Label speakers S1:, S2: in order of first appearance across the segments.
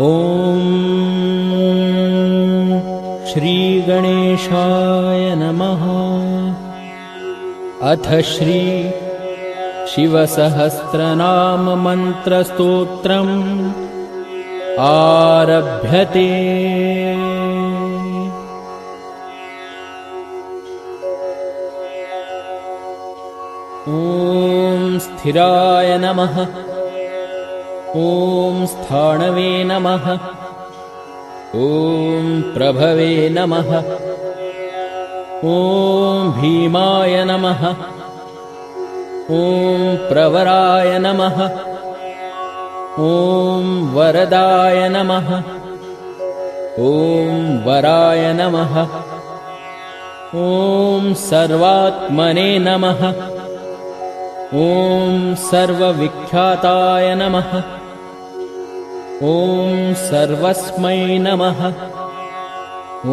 S1: ॐ श्रीगणेशाय नमः। अथ श्री शिवसहस्रनाम मन्त्रस्तोत्रम् आरभ्यते। ॐ स्थिराय नमः। ॐ स्थाणवे नमः। ॐ प्रभवे नमः। ॐ भीमाय नमः। ॐ प्रवराय नमः। ॐ वरदाय नमः। ॐ वराय नमः। ॐ सर्वात्मने नमः। ॐ सर्वविख्याताय नमः। ॐ सर्वस्मै नमः।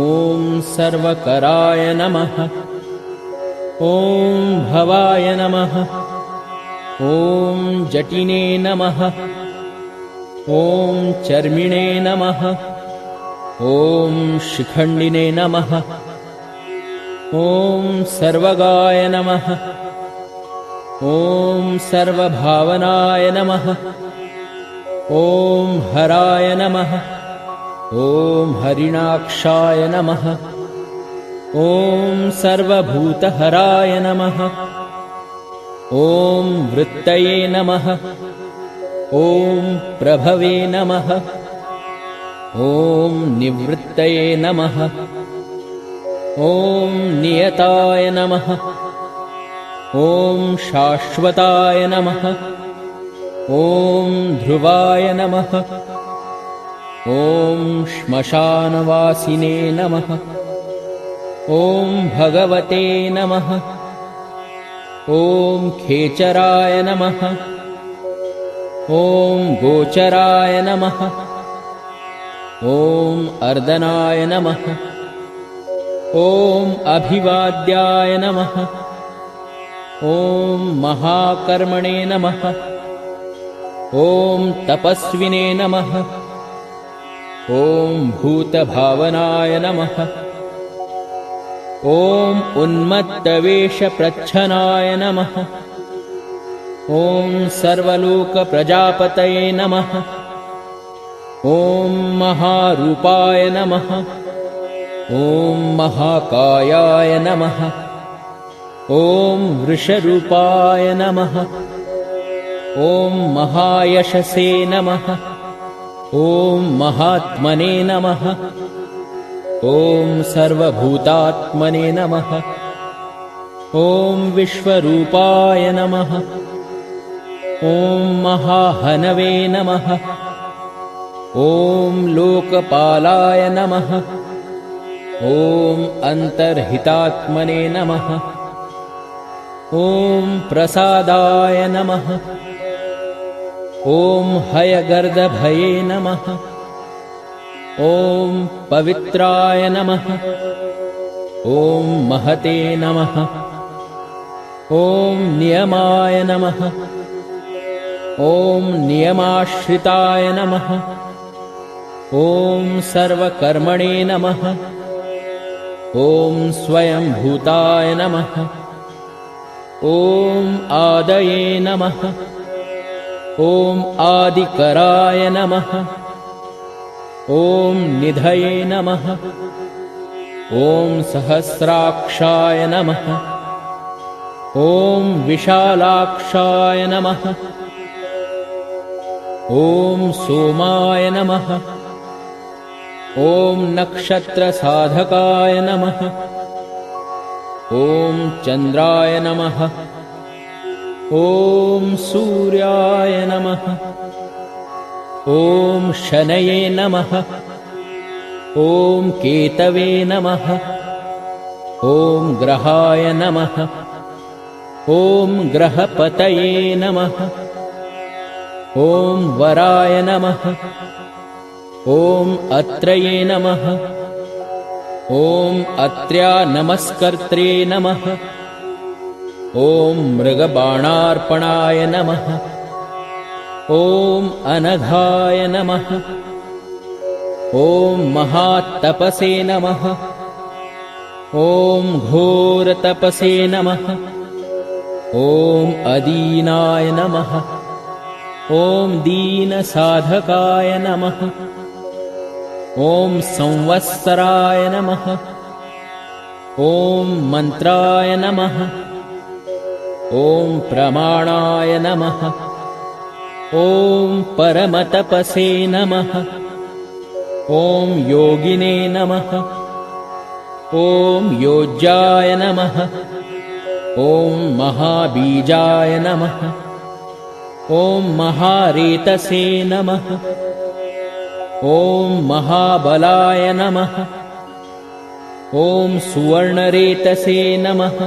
S1: ॐ सर्वकराय नमः। ॐ भवाय नमः। ॐ जटिने नमः। ॐ चर्मिणे नमः। ॐ शिखण्डिने नमः। ॐ सर्वगाय नमः। ॐ सर्वभावनाय नमः। ॐ हराय नमः। ॐ हरिणाक्षाय नमः। ॐ सर्वभूतहराय नमः। ॐ वृत्तये नमः। ॐ प्रभवे नमः। ॐ निवृत्तये नमः। ॐ नियताय नमः। ॐ शाश्वताय नमः। ॐ ध्रुवाय नमः। ॐ श्मशानवासिने नमः। ॐ भगवते नमः। ॐ खेचराय नमः। ॐ गोचराय नमः। ॐ अर्दनाय नमः। ॐ अभिवाद्याय नमः। ॐ महाकर्मणे नमः। ॐ तपस्विने नमः। ॐ भूतभावनाय नमः। ॐ उन्मत्तवेषप्रच्छनाय नमः। ॐ सर्वलोकप्रजापतये नमः। ॐ महारूपाय नमः। ॐ महाकायाय नमः। ॐ वृषरूपाय नमः। ॐ महायशसे नमः। ॐ महात्मने नमः। ॐ सर्वभूतात्मने नमः। ॐ विश्वरूपाय नमः। ॐ महाहनवे नमः। ॐ लोकपालाय नमः। ॐ अन्तर्हितात्मने नमः। ॐ प्रसादाय नमः। ॐ हयगर्दभये नमः। ॐ पवित्राय नमः। ॐ महते नमः। ॐ नियमाय नमः। ॐ नियमाश्रिताय नमः। ॐ सर्वकर्मणे नमः। ॐ स्वयंभूताय नमः। ॐ आदये नमः। ॐ आदिकराय नमः। ॐ निधये नमः। ॐ सहस्राक्षाय नमः। ॐ विशालाक्षाय नमः। ॐ सोमाय नमः। ॐ नक्षत्रसाधकाय नमः। ॐ चन्द्राय नमः। ॐ सूर्याय नमः। ॐ शनये नमः। ॐ केतवे नमः। ॐ ग्रहाय नमः। ॐ ग्रहपतये नमः। ॐ वराय नमः। ॐ अत्रये नमः। ॐ अत्र्या नमस्कर्त्रे नमः। ॐ मृगबाणार्पणाय नमः। ॐ अनघाय नमः। ॐ महातपसे नमः। ॐ घोरतपसे नमः। ॐ अदीनाय नमः। ॐ दीनसाधकाय नमः। ॐ संवत्सराय नमः। ॐ मन्त्राय नमः। ॐ प्रमाणाय नमः। ॐ परमतपसे नमः। ॐ योगिने नमः। ॐ योज्याय नमः। ॐ महाबीजाय नमः। ॐ महारेतसे नमः। ॐ महाबलाय नमः। ॐ सुवर्णरेतसे नमः।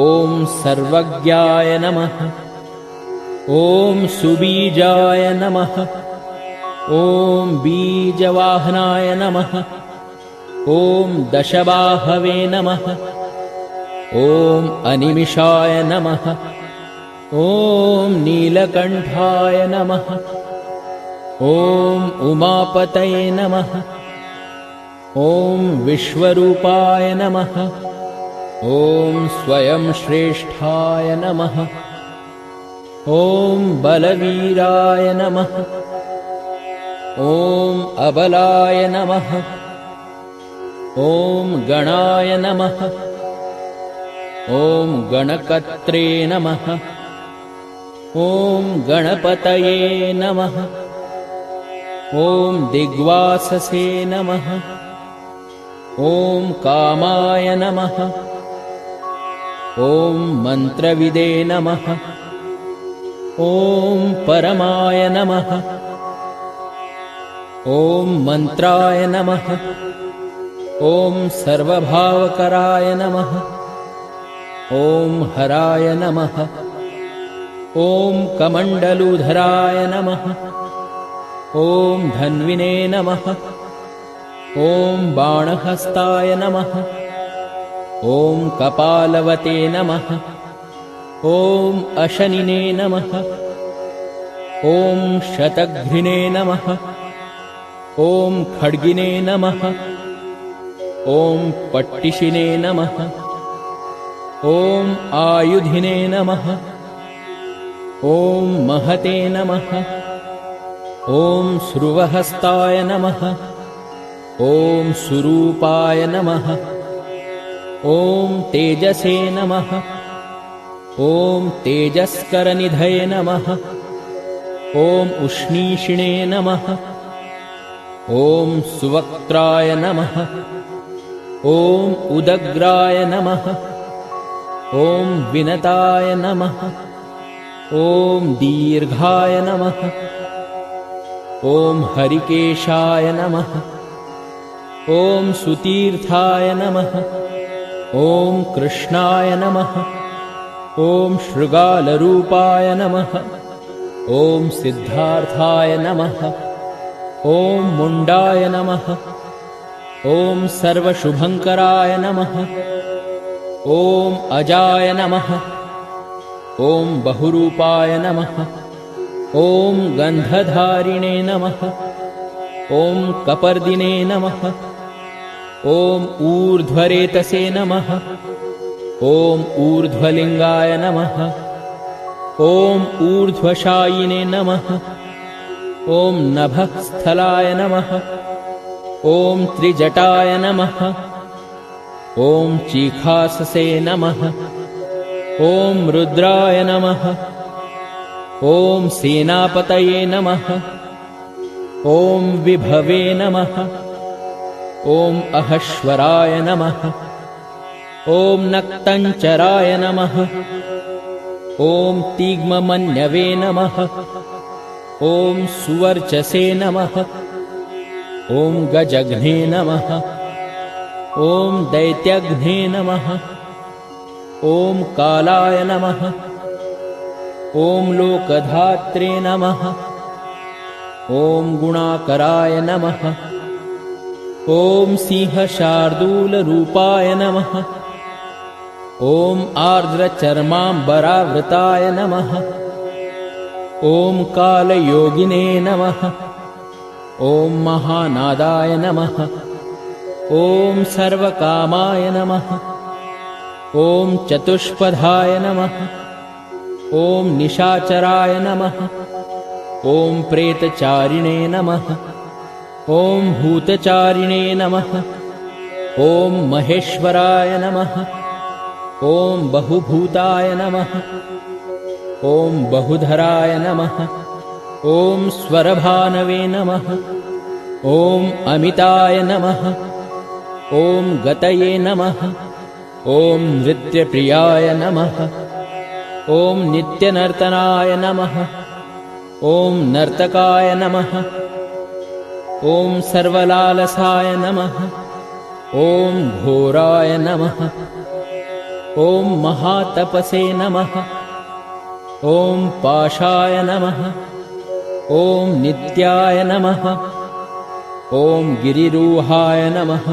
S1: ॐ सर्वज्ञाय नमः। ॐ सुबीजाय नमः। ॐ बीजवाहनाय नमः। ॐ दशबाहवे नमः। ॐ अनिमिषाय नमः। ॐ नीलकण्ठाय नमः। ॐ उमापतये नमः। ॐ विश्वरूपाय नमः। ॐ स्वयं श्रेष्ठाय नमः। ॐ बलवीराय नमः। ॐ अबलाय नमः। ॐ गणाय नमः। ॐ गणकर्त्रे नमः। ॐ गणपतये नमः। ॐ दिग्वाससे नमः। ॐ कामाय नमः। ॐ मन्त्रविदे नमः। ॐ परमाय नमः। ॐ मन्त्राय नमः। ॐ सर्वभावकराय नमः। ॐ हराय नमः। ॐ कमण्डलुधराय नमः। ॐ धन्विने नमः। ॐ बाणहस्ताय नमः। ॐ कपालवते नमः। ॐ अशनिने नमः। ॐ शतघ्निने नमः। ॐ खड्गिने नमः। ॐ पट्टिशिने नमः। ॐ आयुधिने नमः। ॐ महते नमः। ॐ श्रुवहस्ताय नमः। ॐ सुरूपाय नमः। ॐ तेजसे नमः। ॐ तेजस्करनिधये नमः। ॐ उष्णीषिणे नमः। ॐ सुवक्त्राय नमः। ॐ उदग्राय नमः। ॐ विनताय नमः। ॐ दीर्घाय नमः। ॐ हरिकेशाय नमः। ॐ सुतीर्थाय नमः। ॐ कृष्णाय नमः। ॐ शृगालरूपाय नमः। ॐ सिद्धार्थाय नमः। ॐ मुण्डाय नमः। ॐ सर्वशुभङ्कराय नमः। ॐ अजाय नमः। ॐ बहुरूपाय नमः। ॐ गन्धधारिणे नमः। ॐ कपर्दिने नमः। ॐ ऊर्ध्वरेतसे नमः। ॐ ऊर्ध्वलिङ्गाय नमः। ॐ ऊर्ध्वशायिने नमः। ॐ नभःस्थलाय नमः। ॐ त्रिजटाय नमः। ॐ चीखाससे नमः। ॐ रुद्राय नमः। ॐ सेनापतये नमः। ॐ विभवे नमः। ॐ अहश्वराय नमः। ॐ नक्तञ्चराय नमः। ॐ तीग्ममन्यवे नमः। ॐ सुवर्चसे नमः। ॐ गजघ्ने नमः। ॐ दैत्यघ्ने नमः। ॐ कालाय नमः। ॐ लोकधात्रे नमः। ॐ गुणाकराय नमः। ॐ सिंहशार्दूलरूपाय नमः। ॐ आर्द्रचर्माम्बरावृताय नमः। ॐ कालयोगिने नमः। ॐ महानादाय नमः। ॐ सर्वकामाय नमः। ॐ चतुष्पदाय नमः। ॐ निशाचराय नमः। ॐ प्रेतचारिणे नमः। ॐ भूतचारिणे नमः। ॐ महेश्वराय नमः। ॐ बहुभूताय नमः। ॐ बहुधराय नमः। ॐ स्वरभानवे नमः। ॐ अमिताय नमः। ॐ गतये नमः। ॐ नृत्यप्रियाय नमः। ॐ नित्यनर्तनाय नमः। ॐ नर्तकाय नमः। ॐ सर्वलालसाय नमः। ॐ घोराय नमः। ॐ महातपसे नमः। ॐ पाशाय नमः। ॐ नित्याय नमः। ॐ गिरिरूहाय नमः।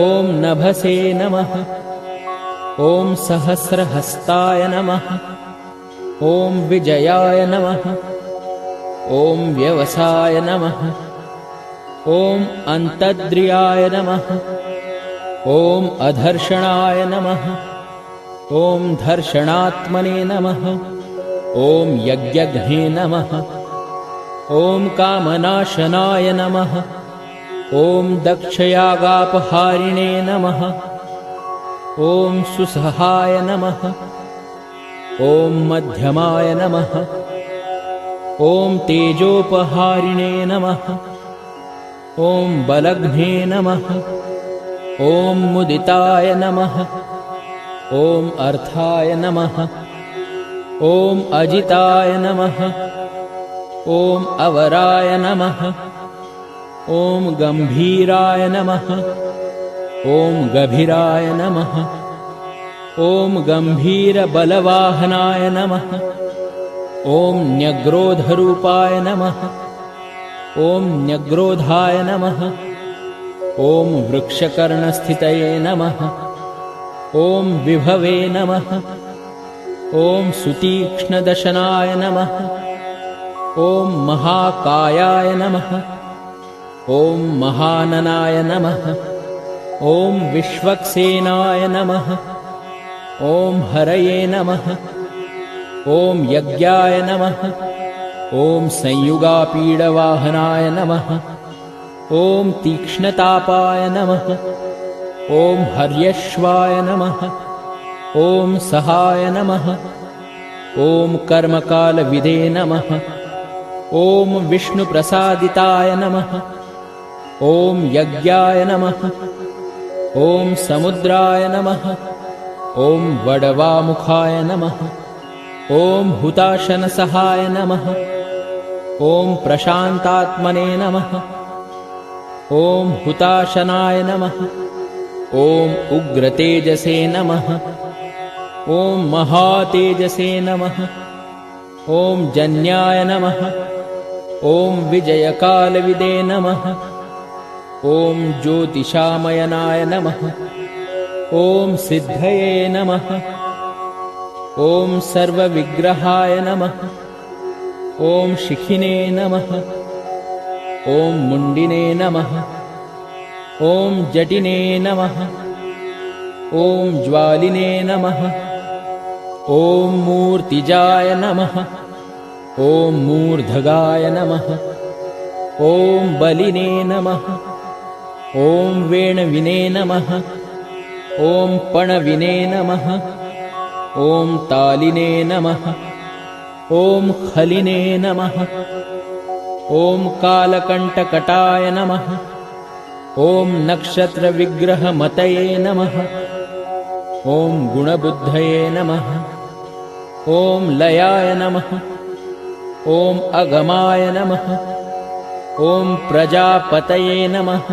S1: ॐ नभसे नमः। ॐ सहस्रहस्ताय नमः। ॐ विजयाय नमः। ॐ व्यवसाय नमः। ॐ अन्तद्रियाय नमः। ॐ अधर्षणाय नमः। ॐ धर्षणात्मने नमः। ॐ यज्ञघ्ने नमः। ॐ कामनाशनाय नमः। ॐ दक्षयागापहारिणे नमः। ॐ सुसहाय नमः। ॐ मध्यमाय नमः। ॐ तेजोपहारिणे नमः। ॐ बलघ्ने नमः। ॐ मुदिताय नमः। ॐ अर्थाय नमः। ॐ अजिताय नमः। ॐ अवराय नमः। ॐ गम्भीराय नमः। ॐ गभीराय नमः। ॐ गम्भीरबलवाहनाय नमः। ॐ न्यग्रोधरूपाय नमः। ॐ न्यग्रोधाय नमः। ॐ वृक्षकर्णस्थितये नमः। ॐ विभवे नमः। ॐ सुतीक्ष्णदशनाय नमः। ॐ महाकायाय नमः। ॐ महाननाय नमः। ॐ विश्वक्सेनाय नमः। ॐ हरये नमः। ॐ यज्ञाय नमः। ॐ संयुगापीडवाहनाय नमः। ॐ तीक्ष्णतापाय नमः। ॐ हर्यश्वाय नमः। ॐ सहाय नमः। ॐ कर्मकालविदे नमः। ॐ विष्णुप्रसादिताय नमः। ॐ यज्ञाय नमः। ॐ समुद्राय नमः। ॐ वडवामुखाय नमः। ॐ हुताशनसहाय नमः। ॐ प्रशान्तात्मने नमः। ॐ हुताशनाय नमः। ॐ उग्रतेजसे नमः। ॐ महातेजसे नमः। ॐ जन्याय नमः। ॐ विजयकालविदे नमः। ॐ ज्योतिषामयनाय नमः। ॐ सिद्धये नमः। ॐ सर्वविग्रहाय नमः। ॐ शिखिने नमः। ॐ मुण्डिने नमः। ॐ जटिने नमः। ॐ ज्वालिने नमः। ॐ मूर्तिजाय नमः। ॐ मूर्धगाय नमः। ॐ बलिने नमः। ॐ वेणविने नमः। ॐ पणविने नमः। ॐ तालिने नमः। ॐ खलिने नमः। ॐ कालकण्टकटाय नमः। ॐ नक्षत्रविग्रहमतये नमः। ॐ गुणबुद्धये नमः। ॐ लयाय नमः। ॐ अगमाय नमः। ॐ प्रजापतये नमः।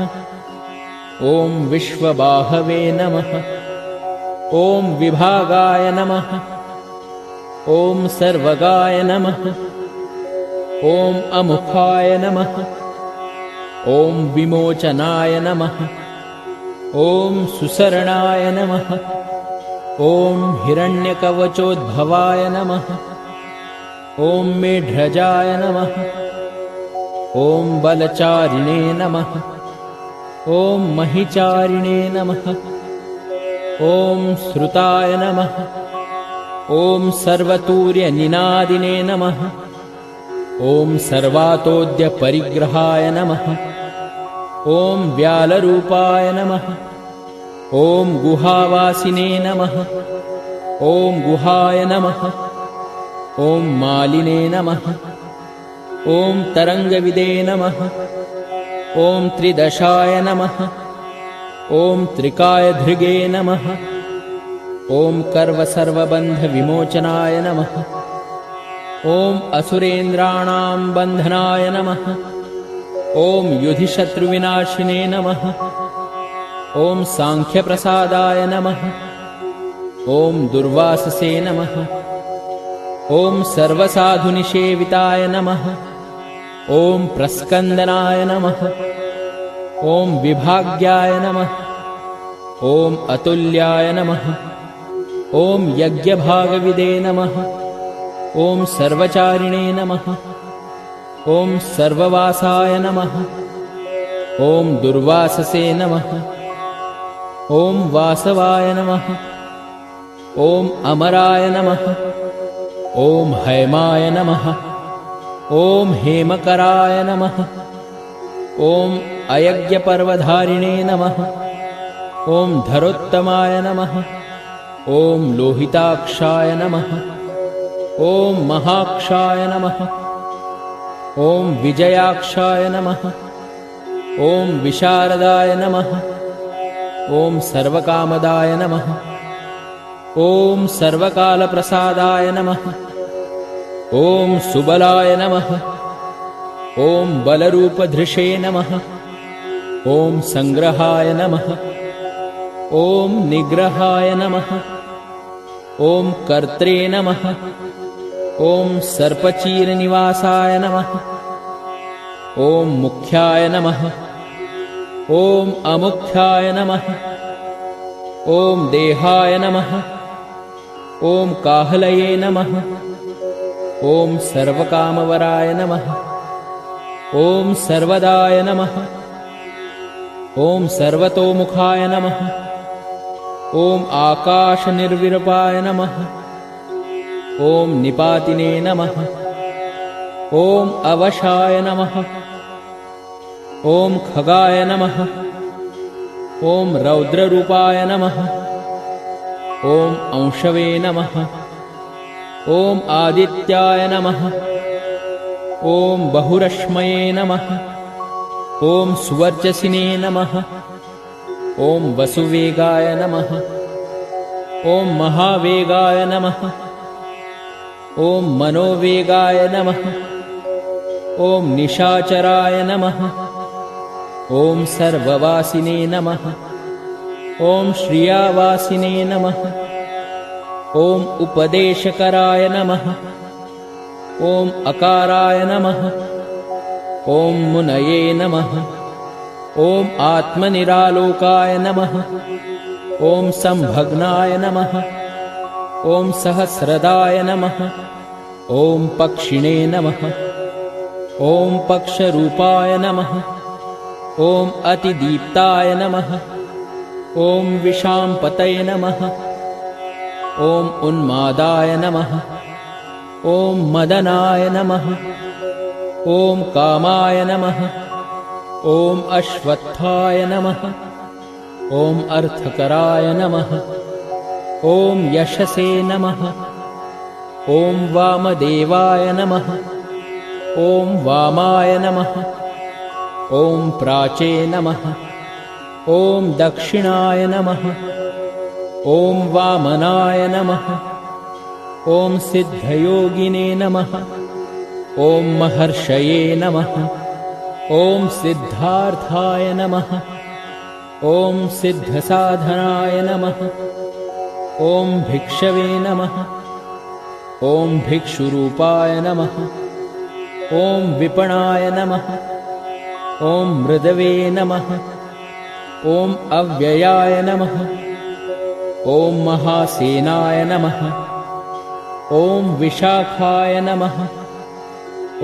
S1: ॐ विश्वबाहवे नमः। ॐ विभागाय नमः। ॐ सर्वगाय नमः। ॐ अमुखाय नमः। ॐ विमोचनाय नमः। ॐ सुसरणाय नमः। ॐ हिरण्यकवचोद्भवाय नमः। ॐ मेढ्रजाय नमः। ॐ बलचारिणे नमः। ॐ महिचारिणे नमः। ॐ श्रुताय नमः। ॐ सर्वतूर्यनिनादिने नमः। ॐ सर्वातोद्यपरिग्रहाय नमः। ॐ व्यालरूपाय नमः। ॐ गुहावासिने नमः। ॐ गुहाय नमः। ॐ मालिने नमः। ॐ तरङ्गविदे नमः। ॐ त्रिदशाय नमः। ॐ त्रिकायधृगे नमः। ॐ कर्वसर्वबन्धविमोचनाय नमः। ॐ असुरेन्द्राणां बन्धनाय नमः। ॐ युधिशत्रुविनाशिने नमः। ॐ साङ्ख्यप्रसादाय नमः। ॐ दुर्वाससे नमः। ॐ सर्वसाधुनिषेविताय नमः। ॐ प्रस्कन्दनाय नमः। ॐ विभाग्याय नमः। ॐ अतुल्याय नमः। ॐ यज्ञभागविदे नमः। ॐ सर्वचारिणे नमः। ॐ सर्ववासाय नमः। ॐ दुर्वाससे नमः। ॐ वासवाय नमः। ॐ अमराय नमः। ॐ हैमाय नमः। ॐ हेमकराय नमः। ॐ अयज्ञपर्वधारिणे नमः। ॐ धरोत्तमाय नमः। ॐ लोहिताक्षाय नमः। ॐ महाक्षाय नमः। ॐ विजयाक्षाय नमः। ॐ विशारदाय नमः। ॐ सर्वकामदाय नमः। ॐ सर्वकालप्रसादाय नमः। ॐ सुबलाय नमः। ॐ बलरूपधृषे नमः। ॐ संग्रहाय नमः। ॐ निग्रहाय नमः। ॐ कर्त्रे नमः। ॐ सर्पचीरनिवासाय नमः। ॐ मुख्याय नमः। ॐ अमुख्याय नमः। ॐ देहाय नमः। ॐ काहलये नमः। ॐ सर्वकामवराय नमः। ॐ सर्वदाय नमः। ॐ सर्वतोमुखाय नमः। ॐ आकाशनिर्विरूपाय नमः। ॐ निपातिने नमः। ॐ अवशाय नमः। ॐ खगाय नमः। ॐ रौद्ररूपाय नमः। ॐ अंशवे नमः। ॐ आदित्याय नमः। ॐ बहुरश्मये नमः। ॐ सुवर्चसिने नमः। ॐ वसुवेगाय नमः। ॐ महावेगाय नमः। ॐ मनोवेगाय नमः। ॐ निशाचराय नमः। ॐ सर्ववासिने नमः। ॐ श्रियावासिने नमः। ॐ उपदेशकराय नमः। ॐ अकाराय नमः। ॐ मुनये नमः। ॐ आत्मनिरालोकाय नमः। ॐ संभग्नाय नमः। ॐ सहस्रदाय नमः। ॐ पक्षिणे नमः। ॐ पक्षरूपाय नमः। ॐ अतिदीप्ताय नमः। ॐ विशाम्पतये नमः। ॐ उन्मादाय नमः। ॐ मदनाय नमः। ॐ कामाय नमः। ॐ अश्वत्थाय नमः। ॐ अर्थकराय नमः। ॐ यशसे नमः। ॐ वामदेवाय नमः। ॐ वामाय नमः। ॐ प्राचे नमः। ॐ दक्षिणाय नमः। ॐ वामनाय नमः। ॐ सिद्धयोगिने नमः। ॐ महर्षये नमः। ॐ सिद्धार्थाय नमः। ॐ सिद्धसाधनाय नमः। ॐ भिक्षवे नमः। ॐ भिक्षुरूपाय नमः। ॐ विपणाय नमः। ॐ मृदवे नमः। ॐ अव्ययाय नमः। ॐ महासेनाय नमः। ॐ विशाखाय नमः।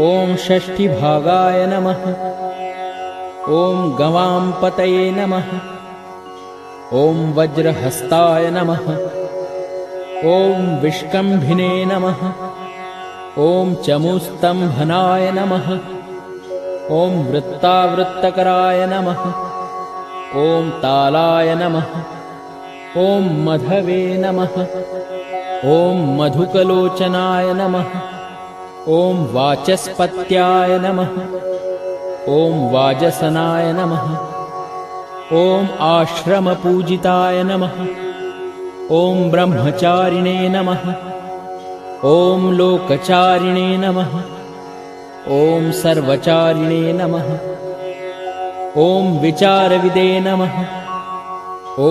S1: ॐ षष्ठीभागाय नमः। ॐ गवांपतये नमः। ॐ वज्रहस्ताय नमः। ॐ विष्कम्भिने नमः। ॐ चमूस्तम्भनाय नमः। ॐ वृत्तावृत्तकराय नमः। ॐ तालाय नमः। ॐ मधवे नमः। ॐ मधुकलोचनाय नमः। ॐ वाचस्पत्याय नमः। ॐ वाजसनाय नमः। ॐ आश्रमपूजिताय नमः। ॐ ब्रह्मचारिणे नमः। ॐ लोकचारिणे नमः। ॐ सर्वचारिणे नमः। ॐ विचारविदे नमः।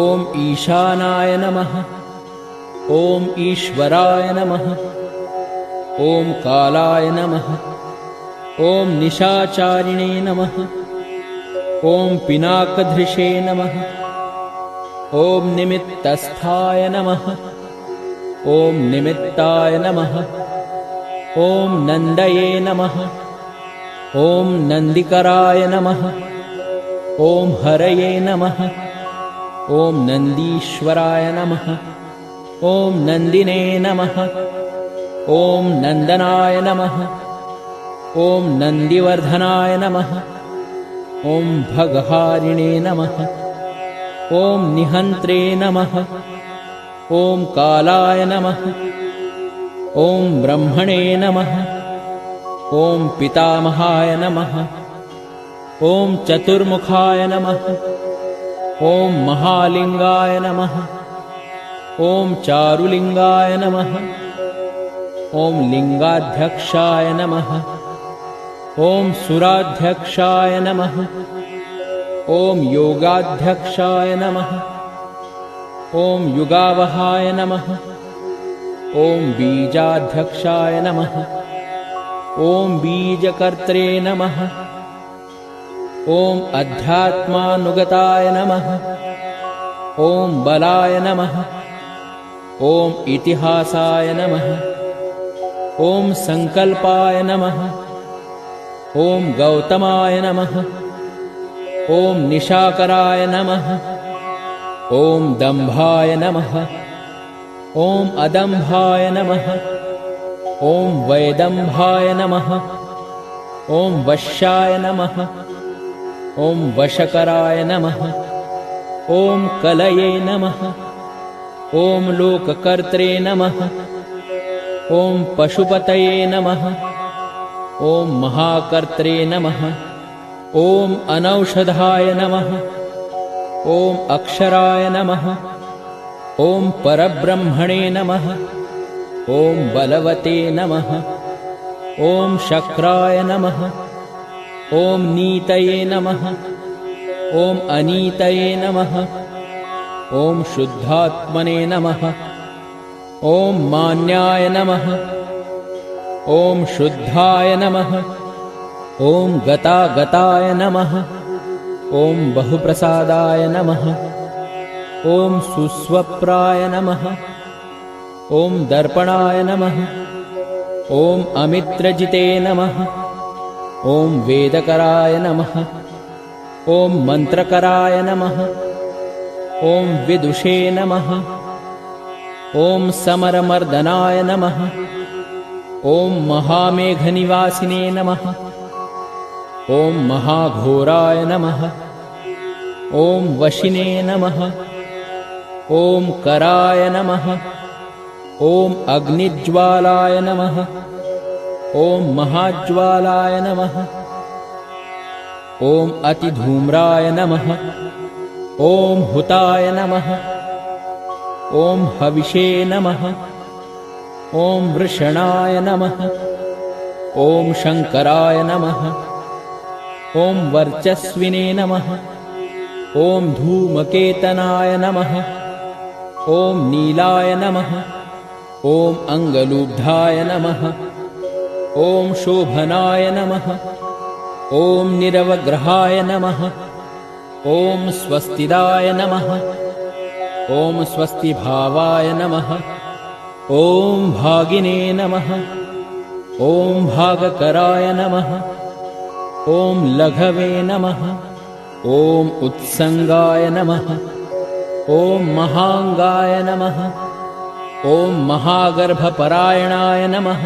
S1: ॐ ईशानाय नमः। ॐ ईश्वराय नमः। ॐ कालाय नमः। ॐ निशाचारिणे नमः। ॐ पिनाकधृषे नमः। ॐ निमित्तस्थाय नमः। ॐ निमित्ताय नमः। ॐ नन्दये नमः। ॐ नन्दिकराय नमः। ॐ हरये नमः। ॐ नन्दीश्वराय नमः। ॐ नन्दिने नमः। ॐ नन्दनाय नमः। ॐ नन्दिवर्धनाय नमः। ॐ भगहारिणे नमः। ॐ निहन्त्रे नमः। ॐ कालाय नमः। ॐ ब्रह्मणे नमः। ॐ पितामहाय नमः। ॐ चतुर्मुखाय नमः। ॐ महालिङ्गाय नमः। ॐ चारुलिङ्गाय नमः। ॐ लिङ्गाध्यक्षाय नमः। ॐ सुराध्यक्षाय नमः। ॐ योगाध्यक्षाय नमः। ॐ युगावहाय नमः। ॐ बीजाध्यक्षाय नमः। ॐ बीजकर्त्रे नमः। ॐ अध्यात्मानुगताय नमः। ॐ बलाय नमः। ॐ इतिहासाय नमः। ॐ संकल्पाय नमः। ॐ गौतमाय नमः। ॐ निशाकराय नमः। ॐ दम्भाय नमः। ॐ अदम्भाय नमः। ॐ वैदम्भाय नमः। ॐ वश्याय नमः। ॐ वशकराय नमः। ॐ कलये नमः। ॐ लोककर्त्रे नमः। ॐ पशुपतये नमः। ॐ महाकर्त्रे नमः। ॐ अनौषधाय नमः। ॐ अक्षराय नमः। ॐ परब्रह्मणे नमः। ॐ बलवते नमः। ॐ शक्राय नमः। ॐ नीतये नमः। ॐ अनीतये नमः। ॐ शुद्धात्मने नमः। ॐ मान्याय नमः। ॐ शुद्धाय नमः। ॐ गतागताय नमः। ॐ बहुप्रसादाय नमः। ॐ सुस्वप्राय नमः। ॐ दर्पणाय नमः। ॐ अमित्रजिते नमः। ॐ वेदकराय नमः। ॐ मन्त्रकराय नमः। ॐ विदुषे नमः। ॐ समरमर्दनाय नमः। ॐ महामेघनिवासिने नमः। ॐ महाघोराय नमः। ॐ वशिने नमः। ॐ कराय नमः। ॐ अग्निज्वालाय नमः। ॐ महाज्वालाय नमः। ॐ अतिधूम्राय नमः। ॐ हुताय नमः। ॐ हविषे नमः। ॐ वृषणाय नमः। ॐ शङ्कराय नमः। ॐ वर्चस्विने नमः। ॐ धूमकेतनाय नमः। ॐ नीलाय नमः। ॐ अङ्गलूब्धाय नमः। ॐ शोभनाय नमः। ॐ निरवग्रहाय नमः। ॐ स्वस्तिदाय नमः। ॐ स्वस्तिभावाय नमः। ॐ भागिने नमः। ॐ भागकराय नमः। ॐ लघवे नमः। ॐ उत्संगाय नमः। ॐ महांगाय नमः। ॐ महागर्भपरायणाय नमः।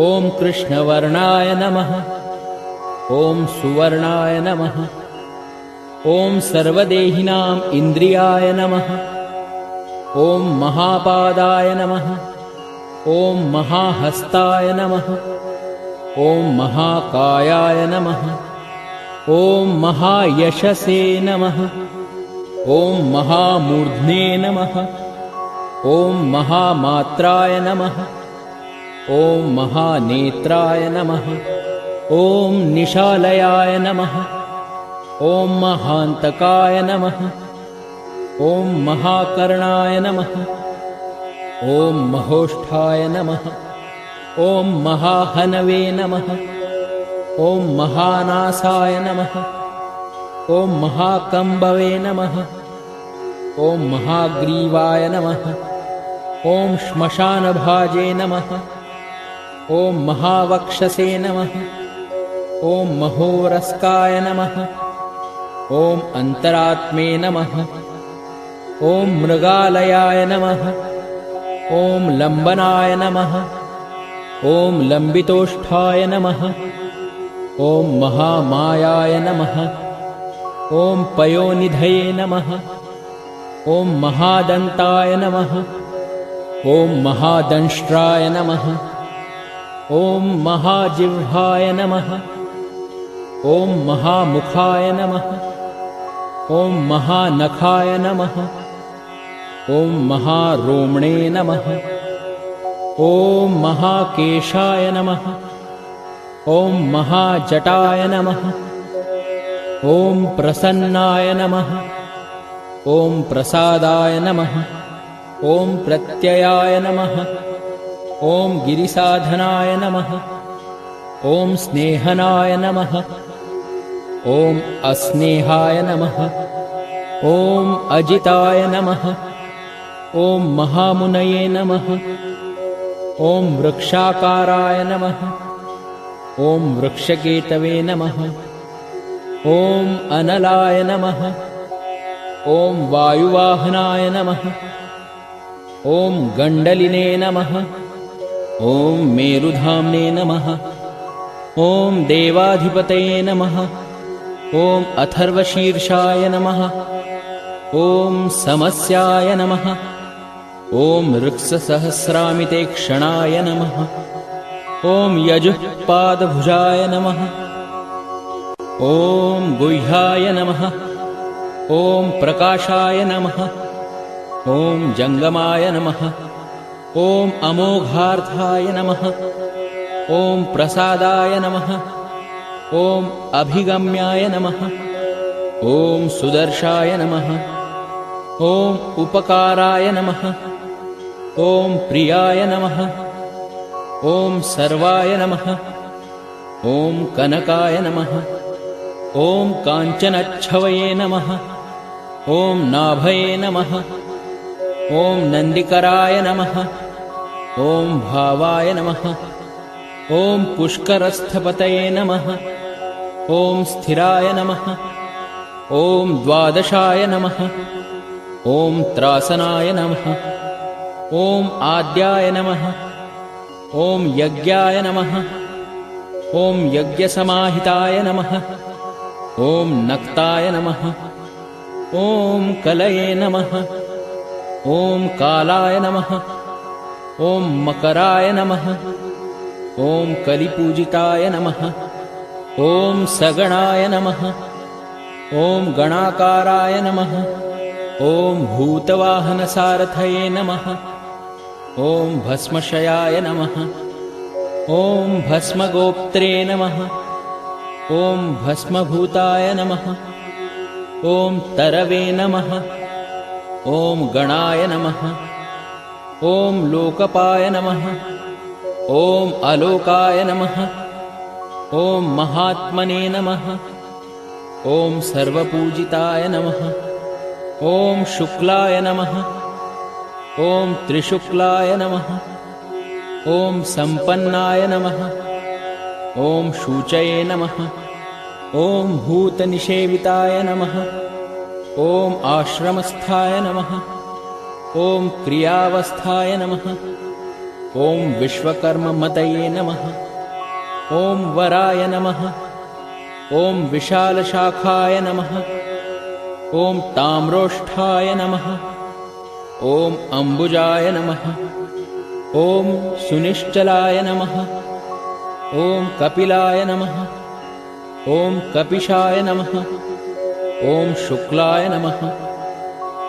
S1: ॐ कृष्णवर्णाय नमः। ॐ सुवर्णाय नमः। ॐ सर्वदेहिनां इन्द्रियाय नमः। ॐ महापादाय नमः। ॐ महाहस्ताय नमः। ॐ महाकायाय नमः। ॐ महायशसे नमः। ॐ महामूर्ध्ने नमः। ॐ महामात्राय नमः। ॐ महानेत्राय नमः। ॐ निशालयाय नमः। ॐ महान्तकाय नमः। ॐ महाकर्णाय नमः। ॐ महोष्ठाय नमः। ॐ महाहनवे नमः। ॐ महानासाय नमः। ॐ महाकम्बवे नमः। ॐ महाग्रीवाय नमः। ॐ श्मशानभाजे नमः। ॐ महावक्षसे नमः। ॐ महोरस्काय नमः। ॐ अन्तरात्मे नमः। ॐ मृगालयाय नमः। ॐ लम्बनाय नमः। ॐ लम्बितोष्ठाय नमः। ॐ महामायाय नमः। ॐ पयोनिधये नमः। ॐ महादन्ताय नमः। ॐ महादंष्ट्राय नमः। ॐ महाजिह्वाय नमः। ॐ महामुखाय नमः। ॐ महानखाय नमः। ॐ महारोमणे नमः। ॐ महाकेशाय नमः। ॐ महाजटाय नमः। ॐ प्रसन्नाय नमः। ॐ प्रसादाय नमः। ॐ प्रत्ययाय नमः। ॐ गिरिसाधनाय नमः। ॐ स्नेहनाय नमः। ॐ अस्नेहाय नमः। ॐ अजिताय नमः। ॐ महामुनये नमः। ॐ वृक्षाकाराय नमः। ॐ वृक्षकेतवे नमः। ॐ अनलाय नमः। ॐ वायुवाहनाय नमः। ॐ गण्डलिने नमः। ॐ मेरुधाम्ने नमः। ॐ देवाधिपतये नमः। ॐ अथर्वशीर्षाय नमः। ॐ समस्याय नमः। ॐ ऋक्ससहस्रामिते क्षणाय नमः। ॐ यजुःपादभुजाय नमः। ॐ गुह्याय नमः। ॐ प्रकाशाय नमः। ॐ जङ्गमाय नमः। ॐ अमोघार्थाय नमः। ॐ प्रसादाय नमः। ॐ अभिगम्याय नमः। ॐ सुदर्शाय नमः। ॐ उपकाराय नमः। ॐ प्रियाय नमः। ॐ सर्वाय नमः। ॐ कनकाय नमः। ॐ काञ्चनच्छवये नमः। ॐ नाभये नमः। ॐ नन्दिकराय नमः। ॐ भावाय नमः। ॐ पुष्करस्थपतये नमः। ॐ स्थिराय नमः। ॐ द्वादशाय नमः। ॐ त्रासनाय नमः। ॐ आद्याय नमः। ॐ यज्ञाय नमः। ॐ यज्ञसमाहिताय नमः। ॐ नक्ताय नमः। ॐ कलये नमः। ॐ कालाय नमः। ॐ मकराय नमः। ॐ कलिपूजिताय नमः। ॐ सगणाय नमः। ॐ गणाकाराय नमः। ॐ भूतवाहनसारथये नमः। ॐ भस्मशयाय नमः। ॐ भस्मगोप्त्रे नमः। ॐ भस्मभूताय नमः। ॐ तरवे नमः। ॐ गणाय नमः। ॐ लोकपाय नमः। ॐ अलोकाय नमः। ॐ महात्मने नमः। ॐ सर्वपूजिताय नमः। ॐ शुक्लाय नमः। ॐ त्रिशुक्लाय नमः। ॐ सम्पन्नाय नमः। ॐ शूचये नमः। ॐ भूतनिषेविताय नमः। ॐ आश्रमस्थाय नमः। ॐ क्रियावस्थाय नमः। ॐ विश्वकर्ममतये नमः। ॐ वराय नमः। ॐ विशालशाखाय नमः। ॐ ताम्रोष्ठाय नमः। ॐ अम्बुजाय नमः। ॐ सुनिश्चलाय नमः। ॐ कपिलाय नमः। ॐ कपिशाय नमः। ॐ शुक्लाय नमः।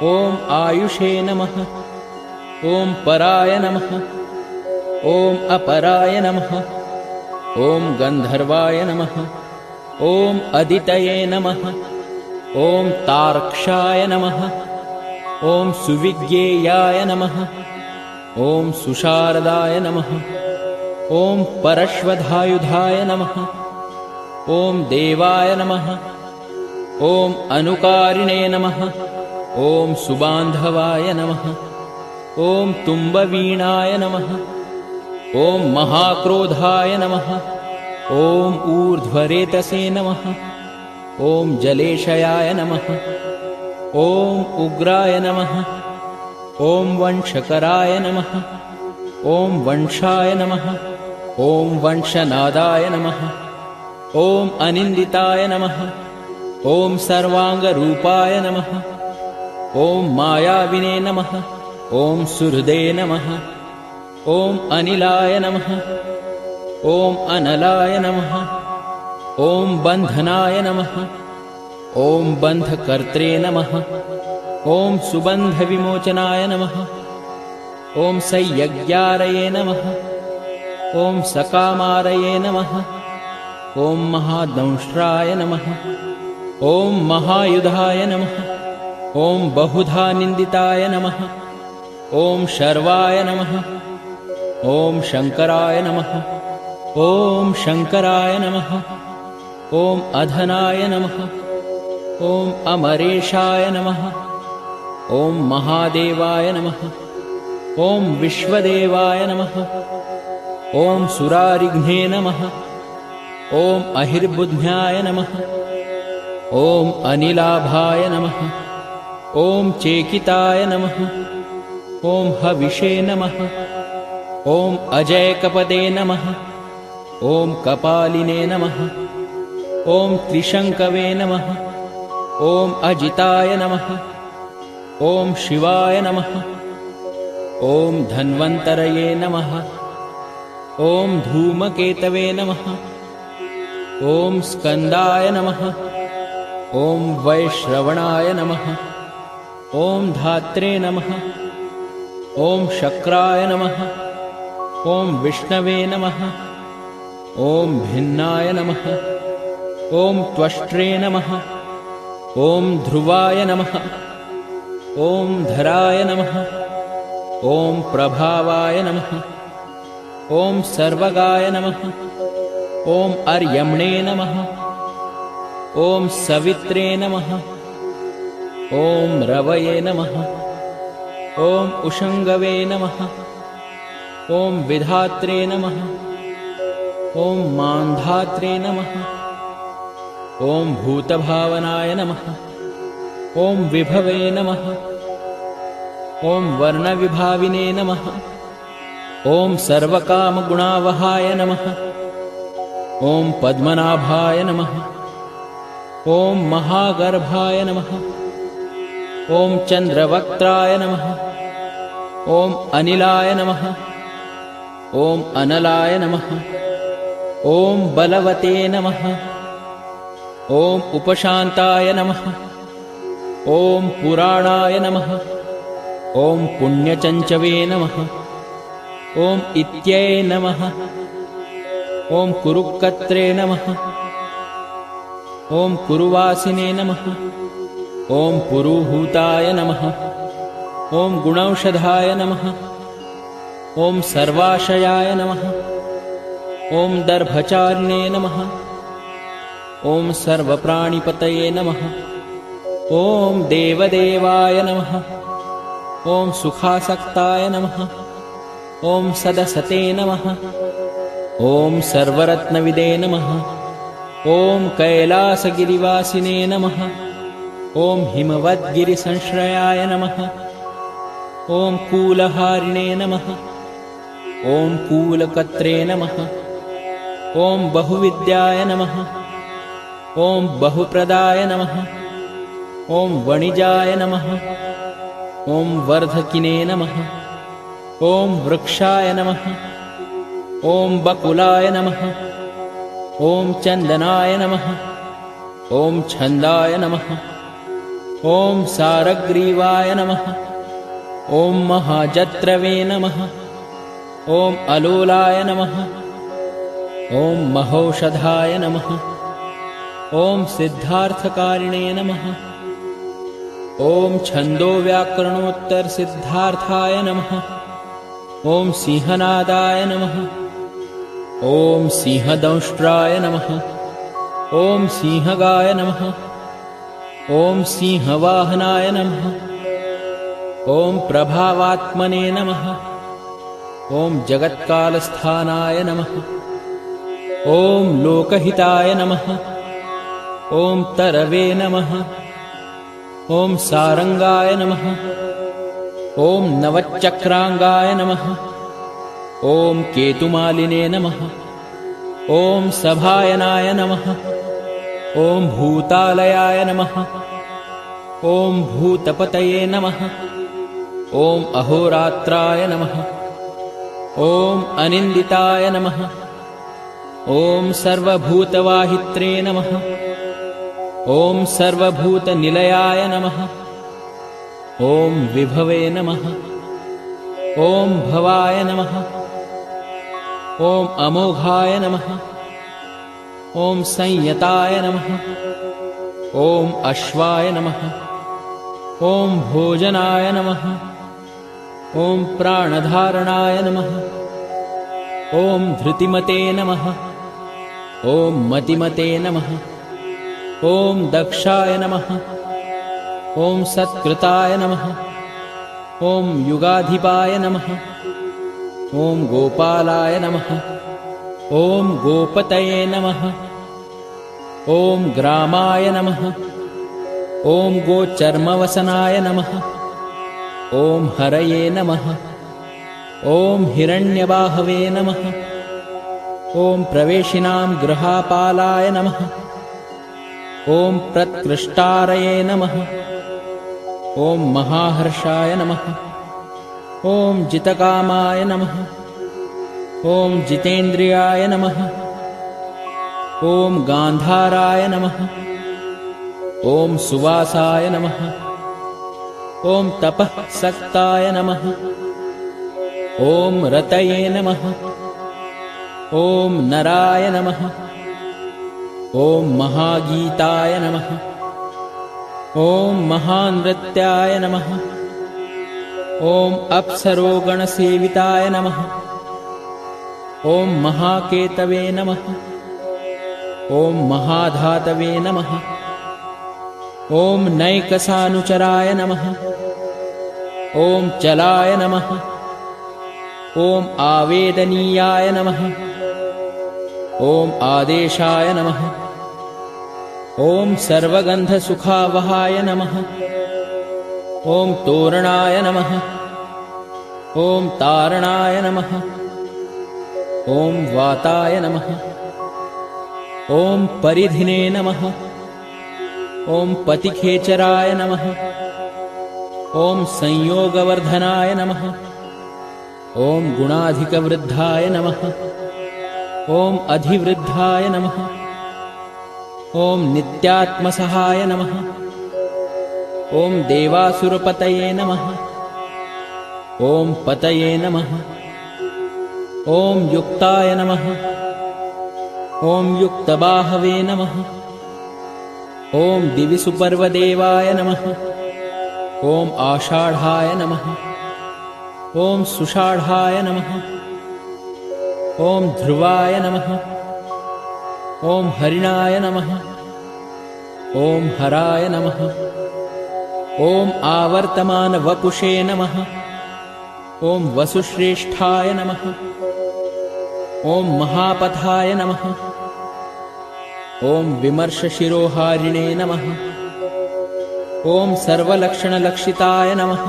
S1: ॐ आयुषे नमः। ॐ पराय नमः। ॐ अपराय नमः। ॐ गन्धर्वाय नमः। ॐ अदितये नमः। ॐ तार्क्षाय नमः। ॐ सुविज्ञेयाय नमः। ॐ सुशारदाय नमः। ॐ परश्वधायुधाय नमः। ॐ देवाय नमः। ॐ अनुकारिणे नमः। ॐ सुबान्धवाय नमः। ॐ तुम्बवीणाय नमः। ॐ महाक्रोधाय नमः। ॐ ऊर्ध्वरेतसे नमः। ॐ जलेशयाय नमः। ॐ उग्राय नमः। ॐ वंशकराय नमः। ॐ वंशाय नमः। ॐ वंशनादाय नमः। ॐ अनिन्दिताय नमः। ॐ सर्वाङ्गरूपाय नमः। ॐ मायाविने नमः। ॐ सुहृदे नमः। ॐ अनिलाय नमः। ॐ अनलाय नमः। ॐ बन्धनाय नमः। ॐ बन्धकर्त्रे नमः। ॐ सुबन्धविमोचनाय नमः। ॐ संयज्ञारये नमः। ॐ सकामारये नमः। ॐ महादंष्ट्राय नमः। ॐ महायुधाय नमः। ॐ बहुधा निन्दिताय नमः। ॐ शर्वाय नमः। ॐ शङ्कराय नमः। ॐ शङ्कराय नमः। ॐ अधनाय नमः। ॐ अमरेशाय नमः। ॐ महादेवाय नमः। ॐ विश्वदेवाय नमः। ॐ सुरारिघ्ने नमः। ॐ अहिर्बुध्न्याय नमः। ॐ अनिलाभाय नमः। ॐ चेकिताय नमः। ॐ हविषे नमः। ॐ अजयकपदे नमः। ॐ कपालिने नमः। ॐ त्रिशङ्कवे नमः। ॐ अजिताय नमः। ॐ शिवाय नमः। ॐ धन्वन्तरये नमः। ॐ धूमकेतवे नमः। ॐ स्कन्दाय नमः। ॐ वैश्रवणाय नमः। ॐ धात्रे नमः। ॐ शक्राय नमः। ॐ विष्णवे नमः। ॐ भिन्नाय नमः। ॐ त्वष्ट्रे नमः। ॐ ध्रुवाय नमः। ॐ धराय नमः। ॐ प्रभावाय नमः। ॐ सर्वगाय नमः। ॐ अर्यम्णे नमः। ॐ सवित्रे नमः। ॐ रवये नमः। ॐ उषङ्गवे नमः। ॐ विधात्रे नमः। ॐ मान्धात्रे नमः। ॐ भूतभावनाय नमः। ॐ विभवे नमः। ॐ वर्णविभाविने नमः। ॐ सर्वकामगुणावहाय नमः। ॐ पद्मनाभाय नमः। ॐ महागर्भाय नमः। ॐ चन्द्रवक्त्राय नमः। ॐ अनिलाय नमः। ॐ अनलाय नमः। ॐ बलवते नमः। ॐ उपशान्ताय नमः। ॐ पुराणाय नमः। ॐ पुण्यचञ्चवे नमः। ॐ इत्यै नमः। ॐ कुरुक्कत्रे नमः। ॐ कुरुवासिने नमः। ॐ पुरुहूताय नमः। ॐ गुणौषधाय नमः। ॐ सर्वाशयाय नमः। ॐ दर्भचारिणे नमः। ॐ सर्वप्राणिपतये नमः। ॐ देवदेवाय नमः। ॐ सुखासक्ताय नमः। ॐ सदसते नमः। ॐ सर्वरत्नविदे नमः। ॐ कैलासगिरिवासिने नमः। ॐ हिमवद्गिरिसंश्रयाय नमः। ॐ कूलहारिणे नमः। ॐ कूलकत्रे नमः। ॐ बहुविद्याय नमः। ॐ बहुप्रदाय नमः। ॐ वणिजाय नमः। ॐ वर्धकिने नमः। ॐ वृक्षाय नमः। ॐ बकुलाय नमः। ॐ चन्दनाय नमः। ॐ छन्दाय नमः। ॐ सारग्रीवाय नमः। ॐ महाजत्रवे नमः। ॐ अलोलाय नमः। ॐ महौषधाय नमः। ॐ सिद्धार्थकारिणे नमः। ॐ छन्दोव्याकरणोत्तरसिद्धार्थाय नमः। ॐ सिंहनादाय नमः। ॐ सिंहदंष्ट्राय नमः। ॐ सिंहगाय नमः। ॐ सिंहवाहनाय नमः। ॐ प्रभावात्मने नमः। ॐ जगत्कालस्थानाय नमः। ॐ लोकहिताय नमः। ॐ तरवे नमः। ॐ सारंगाय नमः। ॐ नवचक्रांगाय नमः। ॐ केतुमालिने नमः। ॐ सभायनाय नमः। ॐ भूतालयाय नमः। ॐ भूतपतये नमः। ॐ अहोरात्राय नमः। ॐ अनिन्दिताय नमः। ॐ सर्वभूतवाहित्रे नमः। ॐ सर्वभूतनिलयाय नमः। ॐ विभवे नमः। ॐ भवाय नमः। ॐ अमोघाय नमः। ॐ संयताय नमः। ॐ अश्वाय नमः। ॐ भोजनाय नमः। ॐ प्राणधारणाय नमः। ॐ धृतिमते नमः। ॐ मतिमते नमः। ॐ दक्षाय नमः। ॐ सत्कृताय नमः। ॐ युगाधिपाय नमः। ॐ गोपालाय नमः। ॐ गोपतये नमः। ॐ ग्रामाय नमः। ॐ गोचर्मवसनाय नमः। ॐ हरये नमः। ॐ हिरण्यबाहवे नमः। ॐ प्रवेशिनां गृहापालाय नमः। ॐ प्रत्कृष्टारये नमः। ॐ महाहर्षाय नमः। ॐ जितकामाय नमः। ॐ जितेन्द्रियाय नमः। ॐ गान्धाराय नमः। ॐ सुवासाय नमः। ॐ तपःसक्ताय नमः। ॐ रतये नमः। ॐ नराय नमः। ॐ महागीताय नमः। ॐ महानृत्याय नमः। ॐ अप्सरोगणसेविताय नमः। ॐ महाकेतवे नमः। ॐ महाधातवे नमः। ॐ नैकसानुचराय नमः। ॐ चलाय नमः। ॐ आवेदनीयाय नमः। ॐ आदेशाय नमः। ॐ सर्वगन्धसुखावहाय नमः। ॐ तोरणाय नमः। ॐ तारणाय नमः। ॐ वाताय नमः। ॐ परिधिने नमः। ॐ पतिखेचराय नमः। ॐ संयोगवर्धनाय नमः। ॐ गुणाधिकवृद्धाय नमः। ॐ अधिवृद्धाय नमः। ॐ नित्यात्मसहाय नमः। ॐ देवासुरपतये नमः। ॐ पतये नमः। ॐ युक्ताय नमः। ॐ युक्तबाहवे नमः। ॐ दिविसुपर्वदेवाय नमः। ॐ आषाढाय नमः। ॐ सुषाढाय नमः। ॐ ध्रुवाय नमः। ॐ हरिणाय नमः। ॐ हराय नमः। ॐ आवर्तमानवपुषे नमः। ॐ वसुश्रेष्ठाय नमः। ॐ महापथाय नमः। ॐ विमर्शशिरोहारिणे नमः। ॐ सर्वलक्षणलक्षिताय नमः।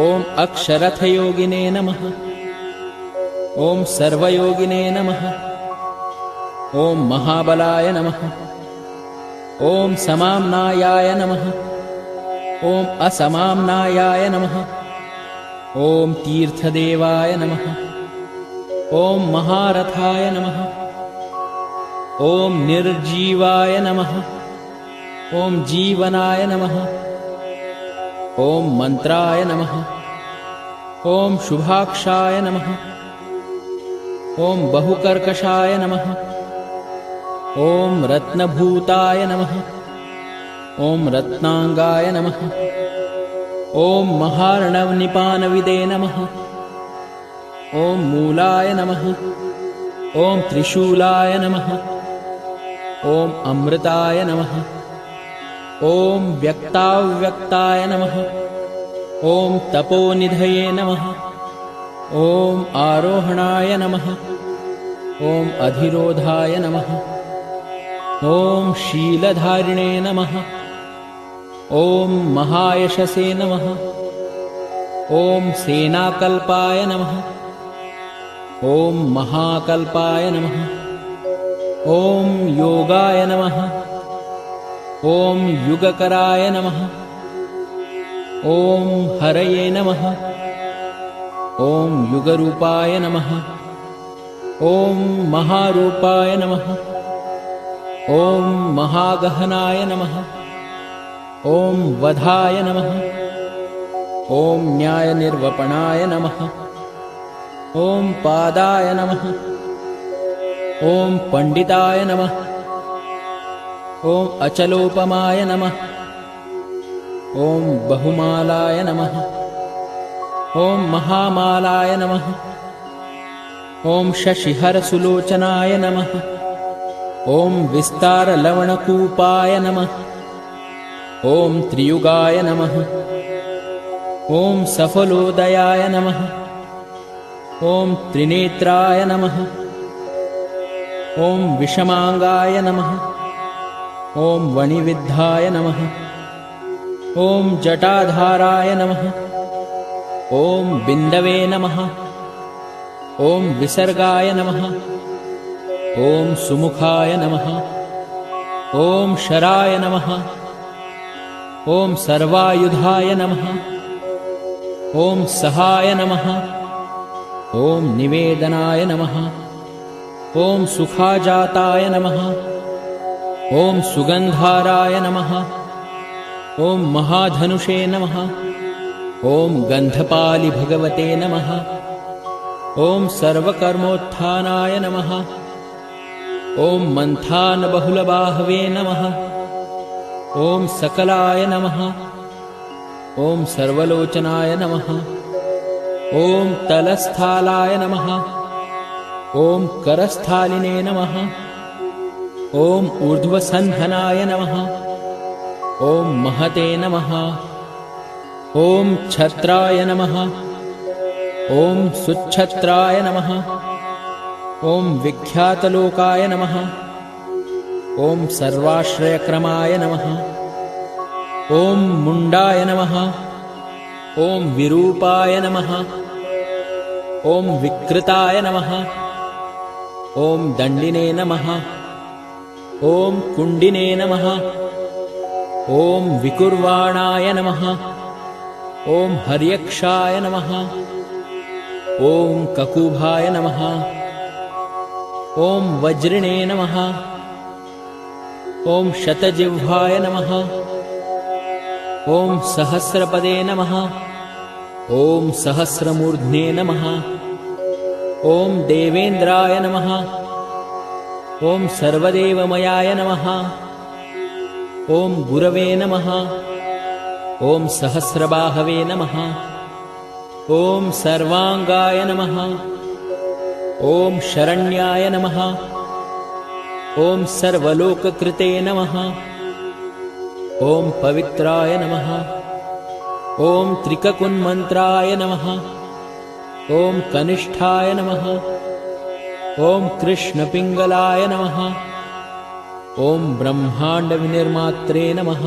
S1: ॐ अक्षरथयोगिने नमः। ॐ सर्वयोगिने नमः। ॐ महाबलाय नमः। ॐ समाम्नायाय नमः। ॐ असमाम्नायाय नमः। ॐ तीर्थदेवाय नमः। ॐ महारथाय नमः। ॐ निर्जीवाय नमः। ॐ जीवनाय नमः। ॐ मन्त्राय नमः। ॐ शुभाक्षाय नमः। ॐ बहुकर्कशाय नमः। ॐ रत्नभूताय नमः। ॐ रत्नांगाय नमः। ॐ महार्णवनिपानविदे नमः। ॐ मूलाय नमः। ॐ त्रिशूलाय नमः। ॐ अमृताय नमः। ॐ व्यक्ताव्यक्ताय नमः। ॐ तपोनिधये नमः। ॐ आरोहणाय नमः। ॐ अधिरोधाय नमः। ॐ शीलधारिणे नमः। ॐ महायशसे नमः। ॐ सेनाकल्पाय नमः। ॐ महाकल्पाय नमः। ॐ योगाय नमः। ॐ युगकराय नमः। ॐ हरये नमः। ॐ युगरूपाय नमः। ॐ महारूपाय नमः। ॐ महागहनाय नमः। ॐ वधाय नमः। ॐ न्यायनिर्वपणाय नमः। ॐ पादाय नमः। ॐ पंडिताय नमः। ॐ अचलोपमाय नमः। ॐ बहुमालाय नमः। ॐ महामालाय नमः। ॐ शशिहरसुलोचनाय नमः। ॐ विस्तारलवणकूपाय नमः। ॐ त्रियुगाय नमः। ॐ सफलोदयाय नमः। ॐ त्रिनेत्राय नमः। ॐ विषमांगाय नमः। ॐ वणिविद्धाय नमः। ॐ जटाधाराय नमः। ॐ बिन्दवे नमः। ॐ विसर्गाय नमः। ॐ सुमुखाय नमः। ॐ शराय नमः। ॐ सर्वायुधाय नमः। ॐ सहाय नमः। ॐ निवेदनाय नमः। ॐ सुखाजाताय नमः। ॐ सुगन्धाराय नमः। ॐ महाधनुषे नमः। ॐ गन्धपालि भगवते नमः। ॐ सर्वकर्मोत्थानाय नमः। ॐ मन्थानबहुलबाहवे नमः। ॐ सकलाय नमः। ॐ सर्वलोचनाय नमः। ॐ तलस्थालाय नमः। ॐ करस्थालिने नमः। ॐ ऊर्ध्वसन्धनाय नमः। ॐ महते नमः। ॐ छत्राय नमः। ॐ सुच्छत्राय नमः। ॐ विख्यातलोकाय नमः। ॐ सर्वाश्रयक्रमाय नमः। ॐ मुण्डाय नमः। ॐ विरूपाय नमः। ॐ विकृताय नमः। ॐ दण्डिने नमः। ॐ कुण्डिने नमः। ॐ विकुर्वाणाय नमः। ॐ हर्यक्षाय नमः। ॐ ककुभाय नमः। ॐ वज्रिणे नमः। ॐ शतजिह्वाय नमः। ॐ सहस्रपदे नमः। ॐ सहस्रमूर्ध्ने नमः। ॐ देवेन्द्राय नमः। ॐ सर्वदेवमयाय नमः। ॐ गुरवे नमः। ॐ सहस्रबाहवे नमः। ॐ सर्वांगाय नमः। ॐ शरण्याय नमः। ॐ सर्वलोककृते नमः। ॐ पवित्राय नमः। ॐ त्रिककुन्मन्त्राय नमः। ॐ कनिष्ठाय नमः। ॐ कृष्णपिङ्गलाय नमः। ॐ ब्रह्माण्डविनिर्मात्रे नमः।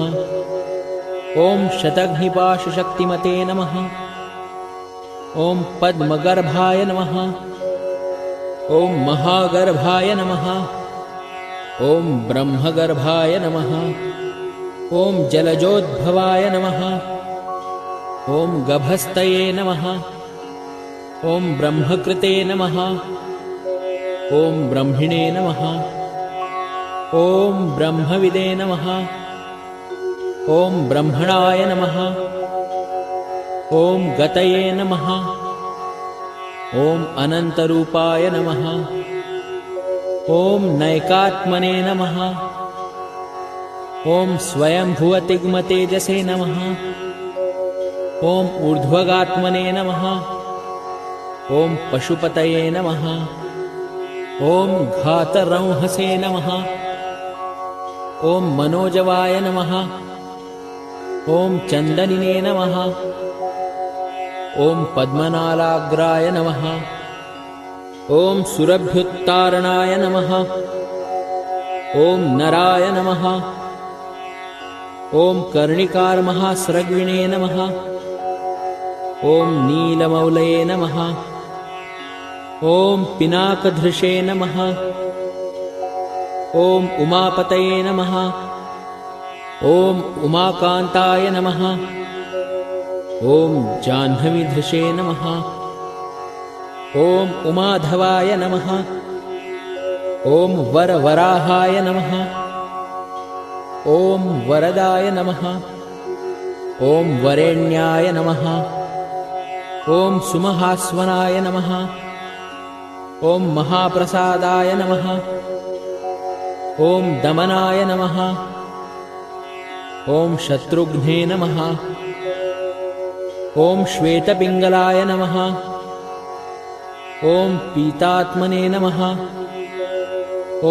S1: ॐ शतघ्निपाशशक्तिमते नमः। ॐ पद्मगर्भाय नमः। ॐ महागर्भाय नमः। ॐ ब्रह्मगर्भाय नमः। ॐ जलजोद्भवाय नमः। ॐ गभस्तये नमः। ॐ ब्रह्मकृते नमः। ॐ ब्रह्मिणे नमः। ॐ ब्रह्मविदे नमः। ॐ ब्रह्मणाय नमः। ॐ गतये नमः। ॐ अनन्तरूपाय नमः। ॐ नैकात्मने नमः। ॐ स्वयंभुवतिग्मतेजसे नमः। ॐ ऊर्ध्वगात्मने नमः। ॐ पशुपतये नमः। ॐ घातरंहसे नमः। ॐ मनोजवाय नमः। ॐ चन्दनिने नमः। ॐ पद्मनालाग्राय नमः। ॐ सुरभ्युत्तारणाय नमः। ॐ नराय नमः। ॐ कर्णिकारमहास्रग्विणे नमः। ॐ नीलमौलये नमः। ॐ पिनाकधृषे नमः। ॐ उमापतये नमः। ॐ उमाकान्ताय नमः। ॐ जाह्नवीधृषे नमः। ॐ उमाधवाय नमः। ॐ वरवराहाय नमः। ॐ वरदाय नमः। ॐ वरेण्याय नमः। ॐ सुमहास्वनाय नमः। ॐ महाप्रसादाय नमः। ॐ दमनाय नमः। ॐ शत्रुघ्ने नमः। ॐ श्वेतपिङ्गलाय नमः। ॐ पीतात्मने नमः।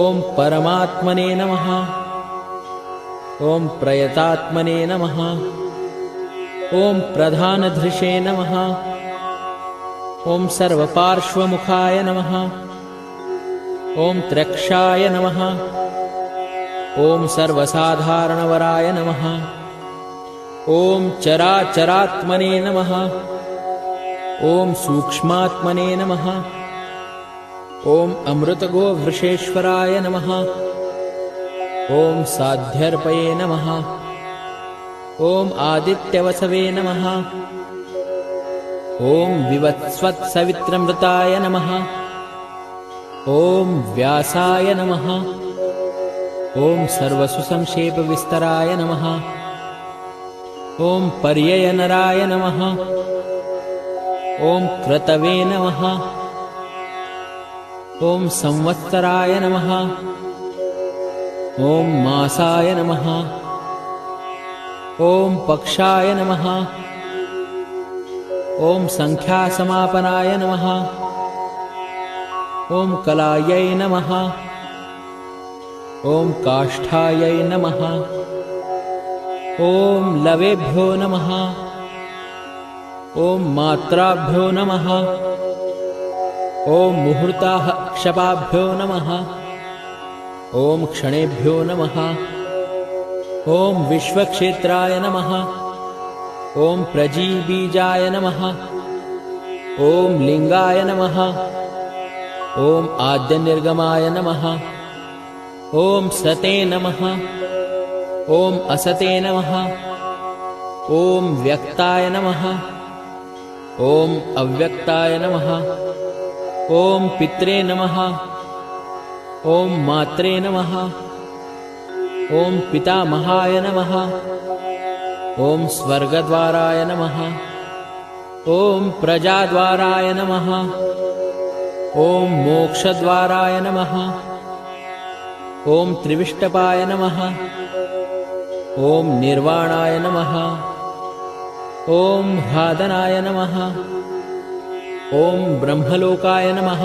S1: ॐ परमात्मने नमः। ॐ प्रयतात्मने नमः। ॐ प्रधानधृषे नमः। ॐ सर्वपार्श्वमुखाय नमः। ॐ त्र्यक्षाय नमः। ॐ सर्वसाधारणवराय नमः। ॐ चराचरात्मने नमः। ॐ सूक्ष्मात्मने नमः। ॐ अमृतगोवृषेश्वराय नमः। ॐ साध्यर्पये नमः। ॐ आदित्यवसवे नमः। ॐ विवत्स्वत्सवित्रमृताय नमः। ॐ व्यासाय नमः। ॐ सर्वसुसंक्षेपविस्तराय नमः। ॐ पर्ययनराय नमः। ॐ क्रतवे नमः। ॐ संवत्सराय नमः। ॐ मासाय नमः। ॐ पक्षाय नमः। ॐ संख्यासमापनाय नमः। ॐ कलायै नमः। ॐ काष्ठायै नमः। ॐ लवेभ्यो नमः। ॐ मात्राभ्यो नमः। ॐ मुहूर्ताः क्षपाभ्यो नमः। ॐ क्षणेभ्यो नमः। ॐ विश्वक्षेत्राय नमः। ॐ प्रजीबीजाय नमः। ॐ लिङ्गाय नमः। ॐ आद्यनिर्गमाय नमः। ॐ सते नमः। ॐ असते नमः। ॐ व्यक्ताय नमः। ॐ अव्यक्ताय नमः। ॐ पित्रे नमः। ॐ मात्रे नमः। ॐ पितामहाय नमः। ॐ स्वर्गद्वाराय नमः। ॐ प्रजाद्वाराय नमः। ॐ मोक्षद्वाराय नमः। ॐ त्रिविष्टपाय नमः। ॐ निर्वाणाय नमः। ॐ ह्लादनाय नमः। ॐ ब्रह्मलोकाय नमः।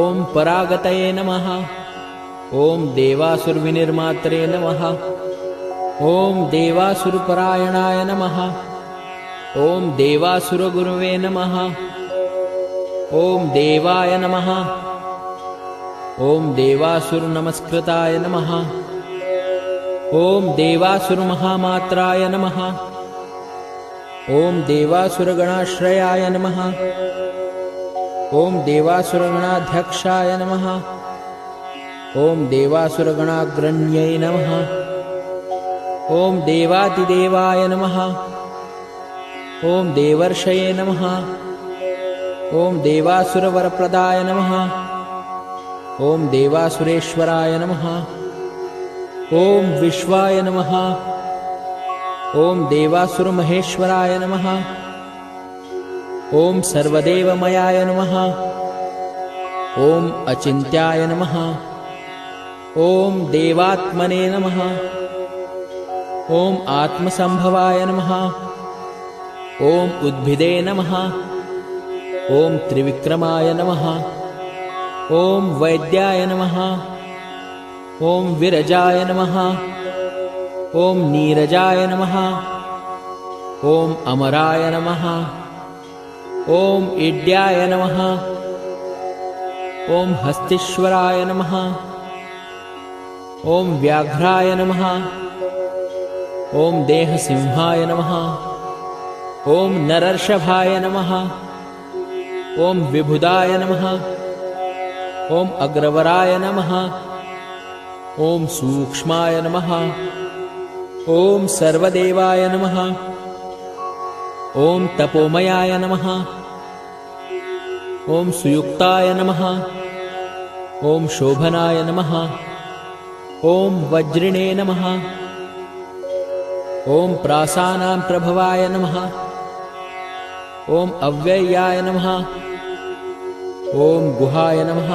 S1: ॐ परागतये नमः। ॐ देवासुरविनिर्मात्रे नमः। ॐ देवासुरपरायणाय नमः। ॐ देवासुरगुरवे नमः। ॐ देवाय नमः। ॐ देवासुरनमस्कृताय नमः। ॐ देवासुरमहामात्राय नमः। ॐ देवासुरगणाश्रयाय नमः। ॐ देवासुरगणाध्यक्षाय नमः। ॐ देवासुरगणाग्रण्यै नमः। ॐ देवातिदेवाय नमः। ॐ देवर्षये नमः। ॐ देवासुरवरप्रदाय नमः। ॐ देवासुरेश्वराय नमः। ॐ विश्वाय नमः। ॐ देवासुरमहेश्वराय नमः। ॐ सर्वदेवमयाय नमः। ॐ अचिन्त्याय नमः। ॐ देवात्मने नमः। ॐ आत्मसम्भवाय नमः। ॐ उद्भिदे नमः। ॐ त्रिविक्रमाय नमः। ॐ वैद्याय नमः। ॐ विरजाय नमः। ॐ नीरजाय नमः। ॐ अमराय नमः। ॐ इड्याय नमः। ॐ हस्तीश्वराय नमः। ॐ व्याघ्राय नमः। ॐ देहसिंहाय नमः। ॐ नरर्षभाय नमः। ॐ विबुधाय नमः। ॐ अग्रवराय नमः। ॐ सूक्ष्माय नमः। ॐ सर्वदेवाय नमः। ॐ तपोमयाय नमः। ॐ सुयुक्ताय नमः। ॐ शोभनाय नमः। ॐ वज्रिणे नमः। ॐ प्रासानां प्रभवाय नमः। ॐ अव्ययाय नमः। ॐ गुहाय नमः।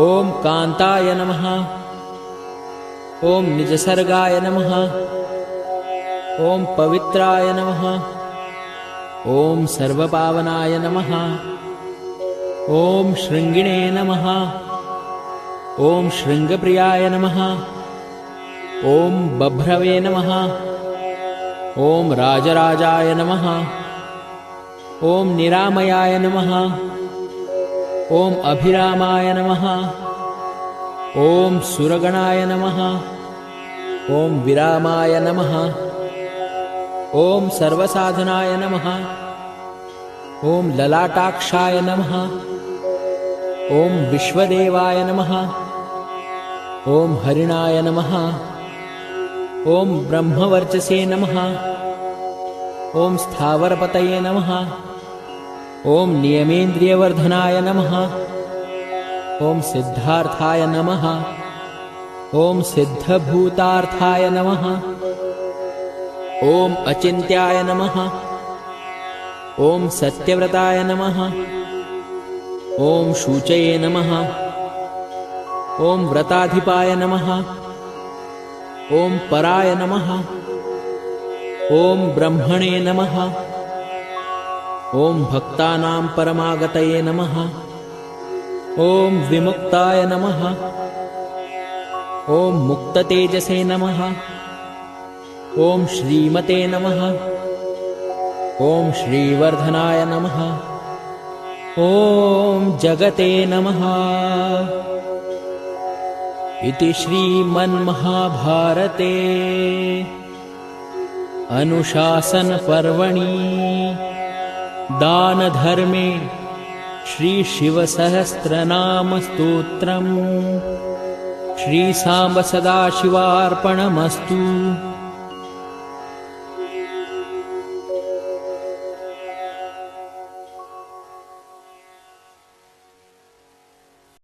S1: ॐ कान्ताय नमः। ॐ निजसर्गाय नमः। ॐ पवित्राय नमः। ॐ सर्वपावनाय नमः। ॐ शृङ्गिणे नमः। ॐ शृङ्गप्रियाय नमः। ॐ बभ्रवे नमः। ॐ राजराजाय नमः। ॐ निरामयाय नमः। ॐ अभिरामाय नमः। ॐ सुरगणाय नमः। ॐ विरामाय नमः। ॐ सर्वसाधनाय नमः। ॐ ललाटाक्षाय नमः। ॐ विश्वदेवाय नमः। ॐ हरिणाय नमः। ॐ ब्रह्मवर्चसे नमः। ॐ स्थावरपतये नमः। ॐ नियमेन्द्रियवर्धनाय नमः। ॐ सिद्धार्थाय नमः। ॐ सिद्धभूतार्थाय नमः। ॐ अचिन्त्याय नमः। ॐ सत्यव्रताय नमः। ॐ शूचये नमः। ॐ व्रताधिपाय नमः। ॐ पराय नमः। ॐ ब्रह्मणे नमः। ॐ भक्तानां परमागतये नमः। ॐ विमुक्ताय नमः। ॐ मुक्ततेजसे नमः। ॐ श्रीमते नमः। ॐ श्रीवर्धनाय नमः। ॐ जगते नमः। इति श्रीमन्महाभारते अनुशासनपर्वणि दानधर्मे श्रीशिवसहस्रनामस्तोत्रम् श्रीसाम्ब सदाशिवार्पणमस्तु।